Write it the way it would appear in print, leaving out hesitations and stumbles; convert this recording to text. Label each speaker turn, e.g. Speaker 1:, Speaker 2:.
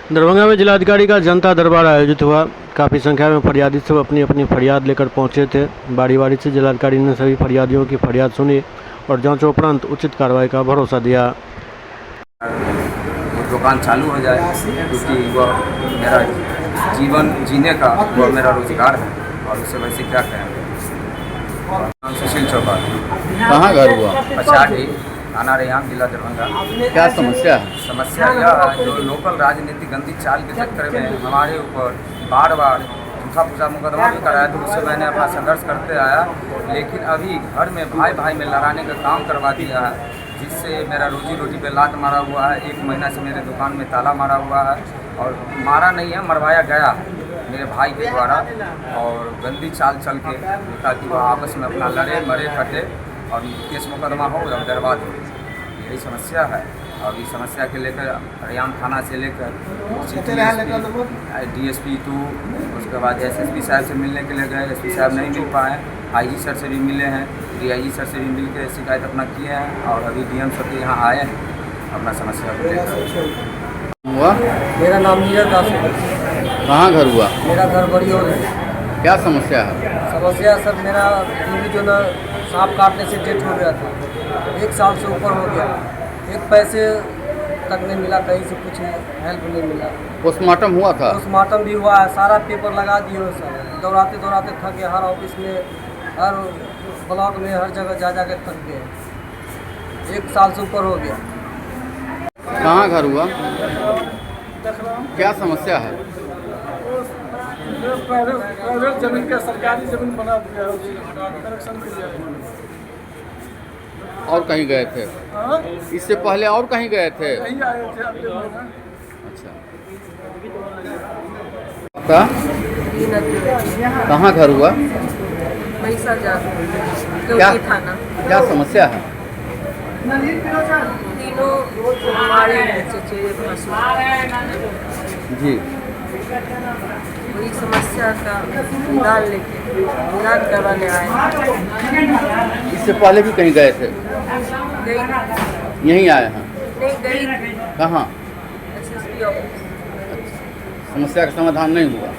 Speaker 1: दरभंगा में जिलाधिकारी का जनता दरबार आयोजित हुआ। काफ़ी संख्या में फरियादी सब अपनी अपनी फरियाद लेकर पहुंचे थे। बारी बारी से जिलाधिकारी ने सभी फरियादियों की फरियाद सुनी और जांच उपरांत उचित कार्रवाई का भरोसा दिया।
Speaker 2: वो दुकान चालू हो जाए क्योंकि वह मेरा जीवन जीने का वह मेरा रोजगार है और उससे वैसे क्या करेंगे। सुशील चौपाल।
Speaker 3: कहाँ घर हुआ?
Speaker 2: पचाटी थाना रेयाम, जिला दरभंगा।
Speaker 3: क्या समस्या है?
Speaker 2: समस्या यह है जो लोकल राजनीति गंदी चाल के चक्कर में हमारे ऊपर बार बार झूठा पूछा मुकदमा भी कराया, तो उससे मैंने अपना संघर्ष करते आया। लेकिन अभी घर में भाई भाई में लड़ाने का काम करवा दिया है, जिससे मेरा रोजी रोटी पे लात मारा हुआ है। 1 महीना से मेरे दुकान में ताला मारा हुआ है और मारा नहीं है, मरवाया गया है मेरे भाई के द्वारा। और गंदी चाल चल के ताकि वह आपस में अपना लड़े मरे कटे और केस मुकदमा हो और बर्बाद हो, यही समस्या है। और इस समस्या के लेकर रेयाम थाना से लेकर DSP 2, उसके बाद SSP साहब से मिलने के लिए गए, SP साहब नहीं मिल पाए। IG सर से भी मिले हैं, DIG सर से भी मिल के शिकायत अपना किए हैं और अभी DM सर के यहाँ आए हैं अपना समस्या को लेकर।
Speaker 3: हुआ?
Speaker 4: मेरा नाम नीरज दास है।
Speaker 3: कहाँ घर हुआ?
Speaker 4: मेरा घर बड़ियोल है।
Speaker 3: क्या समस्या है?
Speaker 4: समस्या सर, मेरा टीवी जो ना सांप काटने से डेथ हो गया था, 1 साल से ऊपर हो गया। एक पैसे तक नहीं मिला, कहीं से कुछ हेल्प नहीं मिला।
Speaker 3: पोस्टमार्टम हुआ था?
Speaker 4: पोस्टमार्टम भी हुआ है, सारा पेपर लगा दिए हो सर। दौड़ाते दौड़ाते थक गए, हर ऑफिस में, हर ब्लॉक में, हर जगह जा के थक गए। 1 साल से ऊपर हो गया।
Speaker 3: कहाँ घर हुआ? क्या समस्या है?
Speaker 5: प्राइवेट जमीन का सरकारी जमीन बना दिया है, करेक्शन के लिए।
Speaker 3: और कहीं गए थे?
Speaker 5: हाँ?
Speaker 3: इससे पहले और कहीं गए थे?
Speaker 5: कहीं आए थे अपने लोग।
Speaker 3: अच्छा। का? कहाँ घर हुआ? क्या क्या समस्या है?
Speaker 6: तीनों हमारे
Speaker 3: जी,
Speaker 6: वही समस्या का निदान करवाने आए।
Speaker 3: इससे पहले भी कहीं गए थे?
Speaker 6: गई
Speaker 3: यहीं आए हैं?
Speaker 6: नहीं गई,
Speaker 3: कहाँ?
Speaker 6: SSP office.
Speaker 3: समस्या का समाधान नहीं हुआ?